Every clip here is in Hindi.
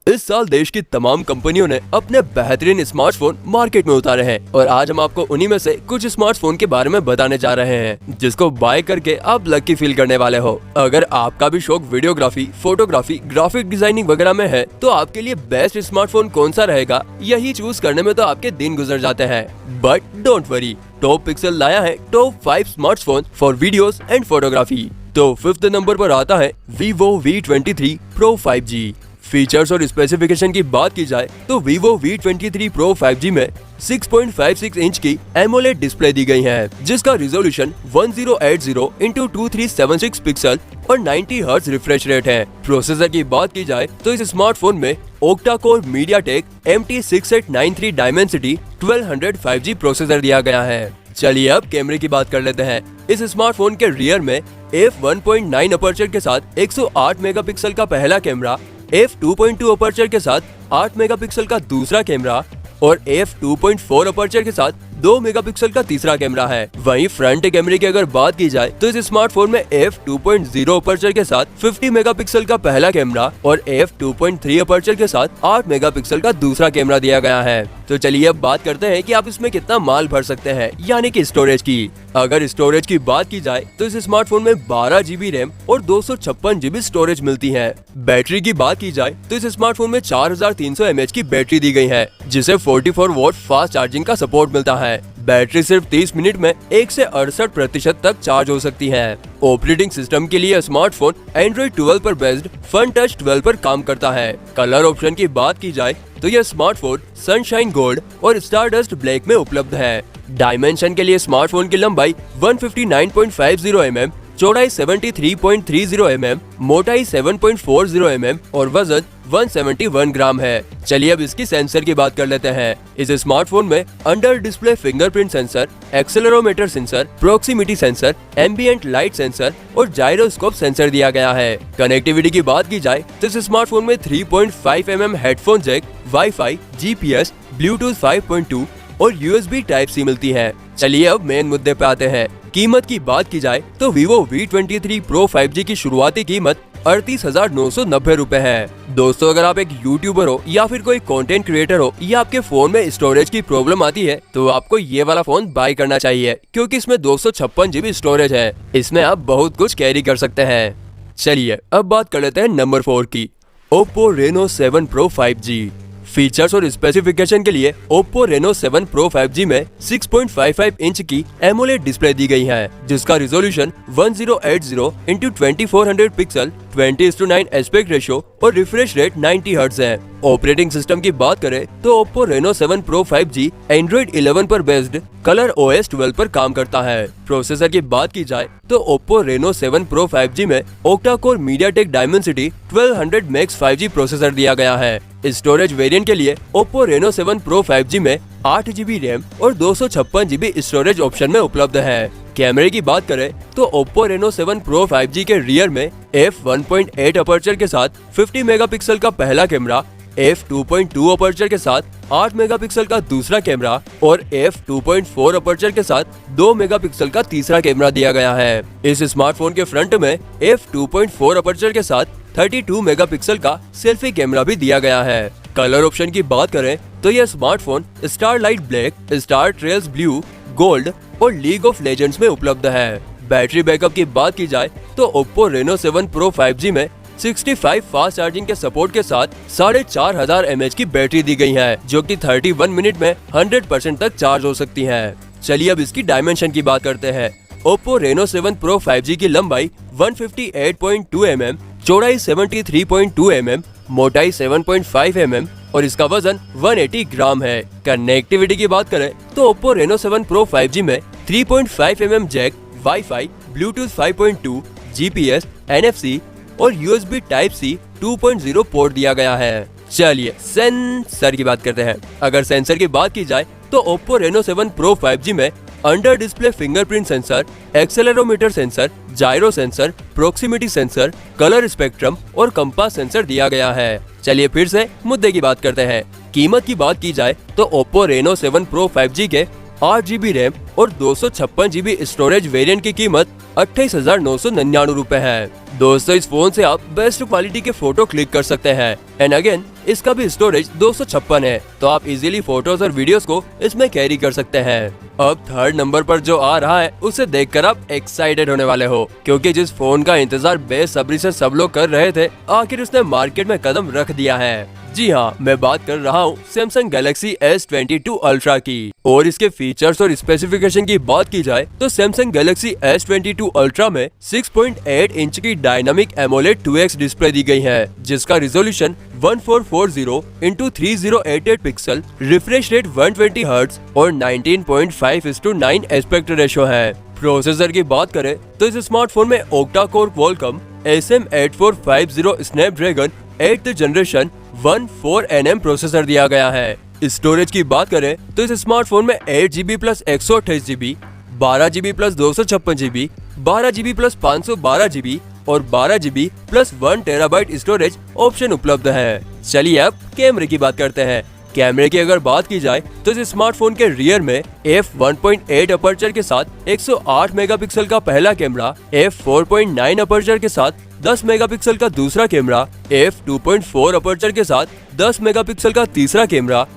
इस साल देश की तमाम कंपनियों ने अपने बेहतरीन स्मार्टफोन मार्केट में उतारे हैं और आज हम आपको उन्हीं में से कुछ स्मार्टफोन के बारे में बताने जा रहे हैं जिसको बाय करके आप लकी फील करने वाले हो। अगर आपका भी शौक वीडियोग्राफी, फोटोग्राफी, ग्राफिक डिजाइनिंग वगैरह में है तो आपके लिए बेस्ट स्मार्टफोन कौन सा रहेगा यही चूज करने में तो आपके दिन गुजर जाते हैं। But don't worry, top pixel लाया है top 5 smartphone for videos and photography. तो 5th नंबर पर आता है Vivo V23 Pro 5G। Features और स्पेसिफिकेशन की बात की जाए तो Vivo V23 Pro 5G में 6.56 इंच की AMOLED डिस्प्ले दी गई है जिसका रिजोल्यूशन 1080x2376 पिक्सल और 90 हर्ट्ज रिफ्रेश रेट है। प्रोसेसर की बात की जाए तो इस स्मार्टफोन में octa core MediaTek MT6893 Dimensity 1200 5G processor दिया गया है। चलिए अब कैमरे की बात कर लेते हैं। इस स्मार्टफोन के रियर में f1.9 अपर्चर के साथ 108 मेगापिक्सल का पहला कैमरा, f2.2 अपर्चर के साथ 8 मेगापिक्सल का दूसरा कैमरा और f2.4 अपर्चर के साथ 2 मेगापिक्सल का तीसरा कैमरा है। वहीं फ्रंट कैमरे की अगर बात की जाए तो इस स्मार्टफोन में f2.0 अपर्चर के साथ 50 मेगापिक्सल का पहला कैमरा और f2.3 अपर्चर के साथ 8 मेगापिक्सल का दूसरा कैमरा दिया गया है। तो चलिए अब बात करते हैं कि आप इसमें कितना माल भर सकते हैं, यानी कि स्टोरेज की। अगर स्टोरेज की बात की जाए तो इस स्मार्टफोन में 12 GB रैम और 256 GB स्टोरेज मिलती है। बैटरी की बात की जाए तो इस स्मार्टफोन में 4300 mAh की बैटरी दी गई है जिसे 44 वॉट फास्ट चार्जिंग का सपोर्ट मिलता है। बैटरी सिर्फ 30 मिनट में 1 से 68% तक चार्ज हो सकती है। ऑपरेटिंग सिस्टम के लिए स्मार्टफोन Android 12 पर बेस्ड FunTouch 12 पर काम करता है। कलर ऑप्शन की बात की जाए तो यह स्मार्टफोन सनशाइन गोल्ड और स्टारडस्ट ब्लैक में उपलब्ध है। डायमेंशन के लिए स्मार्टफोन की लंबाई 159.50 mm, चौड़ाई 73.30 mm, मोटाई 7.40 mm और वजन 171 ग्राम है। चलिए अब इसकी सेंसर की बात कर लेते हैं। इस स्मार्टफोन में under display fingerprint sensor, accelerometer sensor, proximity sensor, ambient light sensor और जायरोस्कोप सेंसर दिया गया है। कनेक्टिविटी की बात की जाए तो इस स्मार्टफोन में 3.5 mm headphone jack, wifi, GPS, Bluetooth 5.2 और USB Type-C मिलती है। चलिए अब मेन मुद्दे पे आते हैं। कीमत की बात की जाए तो Vivo V23 Pro 5G की शुरुआती कीमत 38,990 रूपए है। दोस्तों, अगर आप एक यूट्यूबर हो या फिर कोई कंटेंट क्रिएटर हो या आपके फोन में स्टोरेज की प्रॉब्लम आती है तो आपको ये वाला फोन बाय करना चाहिए क्योंकि इसमें 256 GB स्टोरेज है। इसमें आप बहुत कुछ कैरी कर सकते हैं। चलिए अब बात कर लेते हैं नंबर 4 की, Oppo Reno 7 Pro 5G। Features और स्पेसिफिकेशन के लिए Oppo Reno 7 Pro 5G में 6.55 इंच की AMOLED डिस्प्ले दी गई है जिसका resolution 1080x2400 pixel, 20:9 aspect ratio और रिफ्रेश रेट 90 हर्ट्ज है। ऑपरेटिंग सिस्टम की बात करें तो Oppo Reno 7 Pro 5G Android 11 पर बेस्ड ColorOS 12 पर काम करता है। प्रोसेसर की बात की जाए तो Oppo Reno 7 Pro 5G में Octa Core MediaTek Dimensity 1200 Max 5G processor दिया गया है। स्टोरेज वेरिएंट के लिए Oppo Reno 7 Pro 5G में 8 GB रैम और 256 GB स्टोरेज ऑप्शन में उपलब्ध है। कैमरे की बात करें तो Oppo Reno 7 Pro 5G के रियर में f1.8 अपर्चर के साथ 50 मेगापिक्सल का पहला कैमरा, f2.2 अपर्चर के साथ 8 मेगापिक्सल का दूसरा कैमरा और f2.4 अपर्चर के साथ 2 मेगापिक्सल का तीसरा कैमरा दिया गया है। इस स्मार्टफोन के फ्रंट में f2.4 अपर्चर के साथ 32 मेगापिक्सल का सेल्फी कैमरा भी दिया गया है। कलर ऑप्शन की बात करें तो यह smartphone starlight black, star trails blue, gold और लीग ऑफ लेजेंड्स में उपलब्ध है। बैटरी बैकअप की बात की जाए तो Oppo Reno 7 Pro 5G में 65 फास्ट चार्जिंग के सपोर्ट के साथ 4500 mAh की बैटरी दी गई है जो कि 31 मिनट में 100% तक चार्ज हो सकती है। चलिए अब इसकी डायमेंशन की बात करते हैं। Oppo Reno 7 Pro 5G की लंबाई 158.2 mm, चौड़ाई 73.2 mm, मोटाई 7.5 mm और इसका वजन 180 ग्राम है। कनेक्टिविटी की बात करें तो Oppo Reno 7 Pro 5G में 3.5 mm Jack, wifi, Bluetooth 5.2, GPS, NFC और USB Type-C 2.0 पोर्ट दिया गया है। चलिए सेंसर की बात करते हैं। अगर सेंसर की बात की जाए तो Oppo Reno 7 Pro 5G में under display fingerprint sensor, accelerometer sensor, gyro sensor, proximity sensor, colour spectrum और कंपास सेंसर दिया गया है। चलिए फिर से मुद्दे की बात करते हैं। कीमत की बात की जाए तो Oppo Reno 7 Pro 5G के 8 GB रैम और 256 GB स्टोरेज वेरिएंट की कीमत 28,999 रूपए है। दोस्तों इस फोन से आप बेस्ट क्वालिटी के फोटो क्लिक कर सकते हैं एंड अगेन इसका भी स्टोरेज 256 है, तो आप इजीली फोटोज और वीडियोस को इसमें कैरी कर सकते हैं। अब थर्ड नंबर पर जो आ रहा है उसे देखकर आप एक्साइटेड होने वाले हो, क्योंकि जिस फोन का इंतजार बेसब्री से सब लोग कर रहे थे, आखिर उसने मार्केट में कदम रख दिया है। जी हाँ, मैं बात कर रहा हूँ सैमसंग गैलेक्सी S22 अल्ट्रा की। और इसके फीचर्स और स्पेसिफिकेशन की बात की जाए तो सैमसंग गैलेक्सी S22 अल्ट्रा में 6.8 इंच की डायनामिक एमोलेड 2x डिस्प्ले दी गई है, जिसका resolution 1440x3088 pixel, refresh rate 120 hertz और 19.5:9 एस्पेक्ट रेशो है। प्रोसेसर की बात करें तो इस स्मार्टफोन में octa core Qualcomm SM8450 Snapdragon 8th generation 14nm processor दिया गया है। स्टोरेज की बात करें तो इस स्मार्टफोन में 8 GB plus 128 GB, 12 GB plus 256 GB, 12 GB plus 512 GB और 12 GB plus 1 TB storage option उपलब्ध है। चलिए अब कैमरे की बात करते हैं। कैमरे की अगर बात की जाए तो इस स्मार्टफोन के रियर में f1.8 अपर्चर के साथ 108 मेगापिक्सल का पहला कैमरा, f4.9 अपर्चर के साथ 10 मेगापिक्सल का दूसरा कैमरा, f2.4 अपर्चर के साथ 10 मेगापिक्सल का तीसरा कैमरा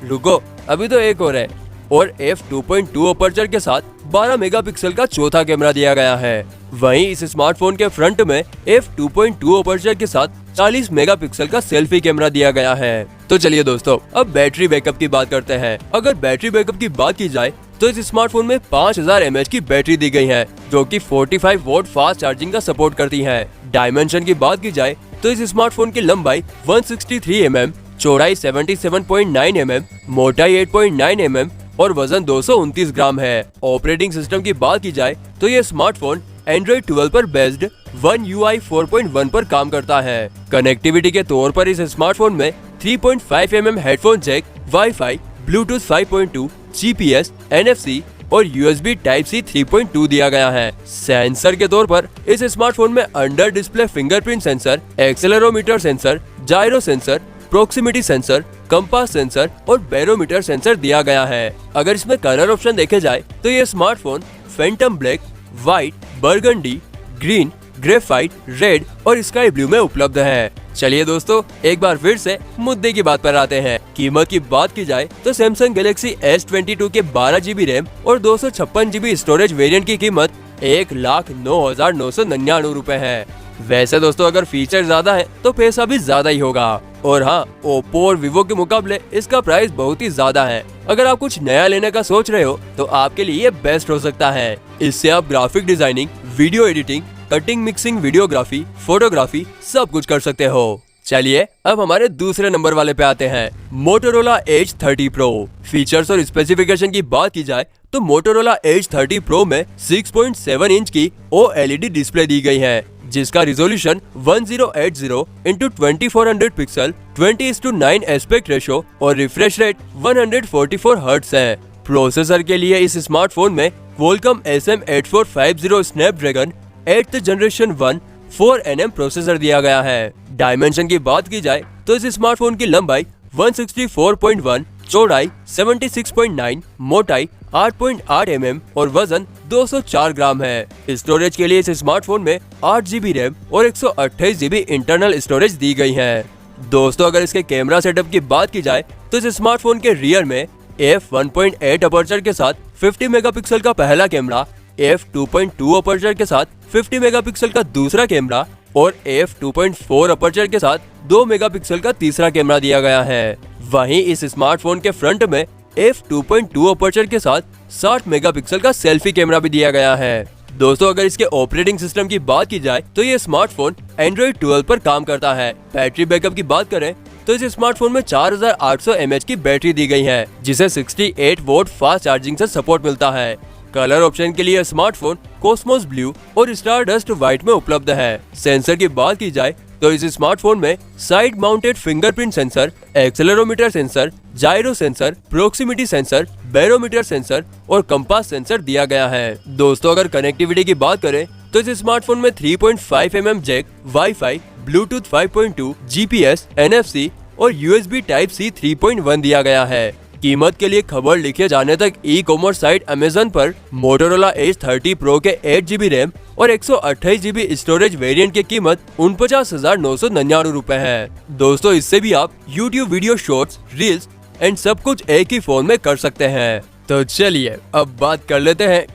रुको अभी तो एक और है, और f2.2 अपर्चर के साथ 12 मेगापिक्सल का चौथा कैमरा दिया गया है। वहीं इस स्मार्टफोन के फ्रंट में f2.2 अपर्चर के साथ 40 मेगापिक्सल का सेल्फी कैमरा दिया गया है। तो चलिए दोस्तों अब बैटरी बैकअप की बात करते हैं। अगर बैटरी बैकअप की बात की जाए तो इस स्मार्टफोन में 5000 mAh की बैटरी दी गई है, जो कि 45 वोल्ट फास्ट चार्जिंग का सपोर्ट करती है। डायमेंशन की बात की जाए तो इस स्मार्टफोन की लंबाई 163 mm, चौड़ाई 77.9 mm, मोटाई 8.9 mm और वजन 229 ग्राम है। ऑपरेटिंग सिस्टम की बात की जाए तो ये स्मार्टफोन Android 12 पर बेस्ड One UI 4.1 पर काम करता है। कनेक्टिविटी के तौर पर इस स्मार्टफोन में 3.5 mm headphone jack, wifi, Bluetooth 5.2, GPS, NFC और USB Type-C 3.2 दिया गया है। सेंसर के तौर पर इस स्मार्टफोन में under display fingerprint sensor, accelerometer sensor, gyro sensor, proximity sensor, compass sensor और बैरोमीटर सेंसर दिया गया है। अगर इसमें कलर ऑप्शन देखे जाए तो ये smartphone Phantom black, white, burgundy, green, graphite, red और स्काई ब्लू में उपलब्ध है। चलिए दोस्तों एक बार फिर से मुद्दे की बात पर आते हैं। कीमत की बात की जाए तो सैमसंग गैलेक्सी S22 के 12 GB रैम और 256 GB स्टोरेज वेरिएंट की कीमत 1,09,999 रूपए है। वैसे दोस्तों अगर फीचर ज्यादा है तो पैसा भी ज्यादा ही होगा, और हाँ ओप्पो और वीवो के मुकाबले इसका प्राइस बहुत ही ज्यादा है। अगर आप कुछ नया लेने का सोच रहे हो तो आपके लिए ये बेस्ट हो सकता है। इससे आप graphic designing, video editing, cutting, mixing, videography, photography सब कुछ कर सकते हो। चलिए अब हमारे दूसरे नंबर वाले पे आते हैं, मोटोरोला Edge 30 Pro। फीचर्स और स्पेसिफिकेशन की बात की जाए तो मोटोरोला Edge 30 Pro में 6.7 इंच की OLED डिस्प्ले दी गई है, जिसका resolution 1080x2400 pixel, 20:9 aspect ratio और रिफ्रेश रेट 144 हर्ट्ज है। प्रोसेसर के लिए इस स्मार्टफोन में Qualcomm SM8450 Snapdragon 8th generation 14nm processor दिया गया है। डायमेंशन की बात की जाए तो इस स्मार्टफोन की लंबाई 164.1, चौड़ाई 76.9, मोटाई 8.8 mm और वजन 204 ग्राम है। स्टोरेज के लिए इस स्मार्टफोन में 8 GB रैम और 128 GB इंटरनल स्टोरेज दी गई है। दोस्तों अगर इसके कैमरा सेटअप की बात की जाए तो इस स्मार्टफोन के रियर में f1.8 अपर्चर के साथ 50 मेगापिक्सल का पहला कैमरा, f2.2 अपर्चर के साथ 50 मेगापिक्सल का दूसरा कैमरा और f2.4 अपर्चर के साथ 2 मेगापिक्सल का तीसरा कैमरा दिया गया है। वहीं इस स्मार्टफोन के फ्रंट में f2.2 अपर्चर के साथ 60 मेगापिक्सल का सेल्फी कैमरा भी दिया गया है। दोस्तों अगर इसके ऑपरेटिंग सिस्टम की बात की जाए तो ये स्मार्टफोन Android 12 पर काम करता है। बैटरी बैकअप की बात करें तो इस स्मार्टफोन में 4800 mAh की बैटरी दी गई है, जिसे 68 वोल्ट फास्ट चार्जिंग से सपोर्ट मिलता है। कलर ऑप्शन के लिए स्मार्टफोन कॉस्मोस ब्लू और स्टारडस्ट व्हाइट में उपलब्ध है। सेंसर की बात की जाए तो इस स्मार्टफोन में side mounted fingerprint sensor, accelerometer sensor, gyro sensor, proximity sensor, barometer sensor और कंपास सेंसर दिया गया है। दोस्तों अगर कनेक्टिविटी की बात करें तो इस स्मार्टफोन में 3.5 mm Jack, wifi, Bluetooth 5.2, GPS, NFC और USB Type-C 3.1 दिया गया है। कीमत के लिए खबर लिखे जाने तक ई कॉमर्स साइट अमेजन पर मोटोरोला एज 30 प्रो के 8GB रैम और 128GB स्टोरेज वेरिएंट की कीमत 49,999 रुपए है। दोस्तों इससे भी आप YouTube video shorts, reels and सब कुछ एक ही फोन में कर सकते हैं। तो चलिए अब बात कर लेते हैं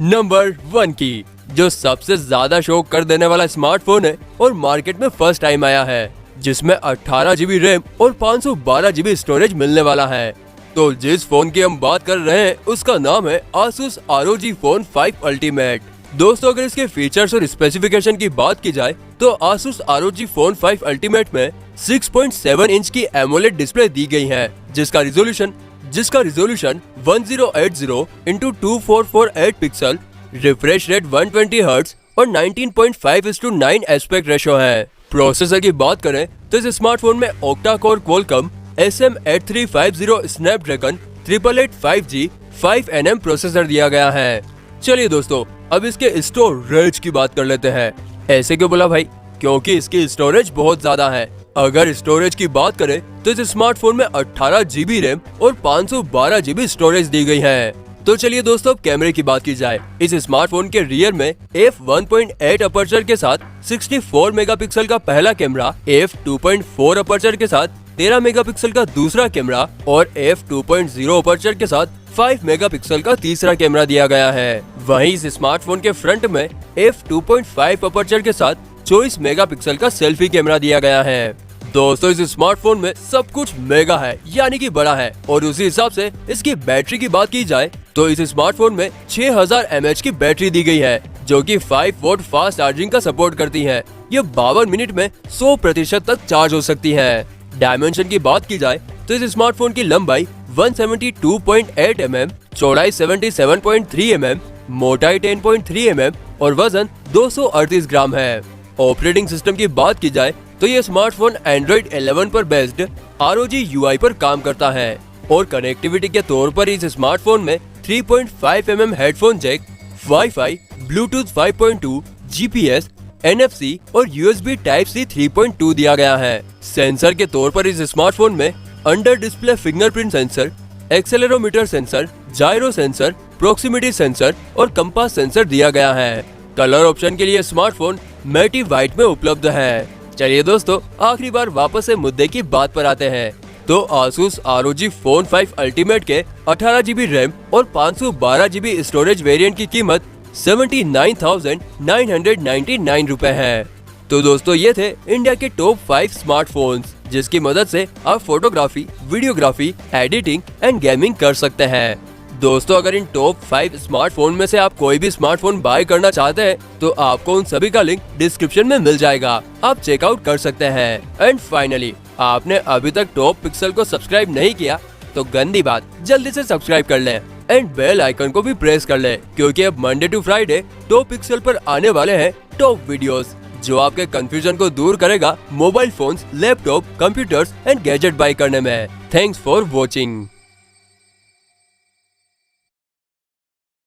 नंबर 1 की, जो सबसे ज्यादा शौक कर देने वाला स्मार्टफोन है और मार्केट में फर्स्ट टाइम आया है, जिसमें 18GB रैम और 512GB स्टोरेज मिलने वाला है। तो जिस फोन की हम बात कर रहे हैं उसका नाम है Asus ROG Phone 5 Ultimate। दोस्तों अगर इसके फीचर्स और स्पेसिफिकेशन की बात की जाए तो Asus ROG Phone 5 Ultimate में 6.7 इंच की AMOLED डिस्प्ले दी गई है, जिसका resolution 1080x2448 pixel, refresh rate 120 hertz और 19.5:9 एस्पेक्ट रेशो है। प्रोसेसर की बात करें तो इस स्मार्टफोन में octa core Qualcomm SM8350 Snapdragon 888 5G 5nm processor दिया गया है। चलिए दोस्तों अब इसके स्टोरेज की बात कर लेते हैं। ऐसे क्यों बोला भाई? क्योंकि इसकी स्टोरेज बहुत ज्यादा है। अगर स्टोरेज की बात करें तो इस स्मार्टफोन में 18GB रैम और 512GB स्टोरेज दी गई है। तो चलिए दोस्तों अब कैमरे की बात की जाए। इस स्मार्टफोन के रियर में f1.8 अपर्चर के साथ 64 मेगापिक्सल का पहला कैमरा, f2.4 अपर्चर के साथ 13 मेगापिक्सल का दूसरा कैमरा और f2.0 अपर्चर के साथ 5 मेगापिक्सल का तीसरा कैमरा दिया गया है। वहीं इस स्मार्टफोन के फ्रंट में f2.5 अपर्चर के साथ 24 मेगापिक्सल का सेल्फी कैमरा दिया गया है। दोस्तों इस स्मार्टफोन में सब कुछ मेगा है, यानी कि बड़ा है, और उसी हिसाब से इसकी बैटरी की बात की जाए तो इस स्मार्टफोन में 6000 mAh की बैटरी दी गई है, जो कि 5 वोल्ट फास्ट चार्जिंग का सपोर्ट करती है। ये 52 मिनट में 100% तक चार्ज हो सकती है। डायमेंशन की बात की जाए तो इस स्मार्टफोन की लंबाई 172.8 mm, चौड़ाई 77.3 mm, मोटाई 10.3 mm और वजन 238 ग्राम है। ऑपरेटिंग सिस्टम की बात की जाए तो ये स्मार्टफोन Android 11 पर बेस्ड ROG UI पर काम करता है और कनेक्टिविटी के तौर पर इस स्मार्टफोन में 3.5 mm headphone jack, wifi, Bluetooth 5.2, GPS, NFC और USB Type-C 3.2 दिया गया है। सेंसर के तौर पर इस स्मार्टफोन में under display fingerprint sensor, accelerometer sensor, gyro sensor, proximity sensor और कंपास सेंसर दिया गया है। कलर ऑप्शन के लिए स्मार्टफोन मैटी व्हाइट में उपलब्ध है। चलिए दोस्तों आखिरी बार वापस से मुद्दे की बात पर आते हैं। तो Asus ROG Phone 5 Ultimate के 18GB रैम और 512GB स्टोरेज वेरिएंट की कीमत 79,999 रुपए है। तो दोस्तों ये थे इंडिया के टॉप 5 स्मार्टफोन्स, जिसकी मदद से आप photography, videography, editing and gaming कर सकते हैं। दोस्तों अगर इन टॉप 5 स्मार्टफोन में से आप कोई भी स्मार्टफोन बाय करना चाहते हैं तो आपको उन सभी का लिंक डिस्क्रिप्शन में मिल जाएगा, आप चेकआउट कर सकते हैं। एंड फाइनली आपने अभी तक टॉप पिक्सल को सब्सक्राइब नहीं किया तो गंदी बात, जल्दी से सब्सक्राइब कर लें एंड बेल आइकन को भी प्रेस कर लें, क्योंकि अब Monday to Friday top pixel पर आने वाले हैं टॉप वीडियोस, जो आपके कंफ्यूजन को दूर करेगा mobile phones, laptop, computers and gadget buy करने में। Thanks for watching.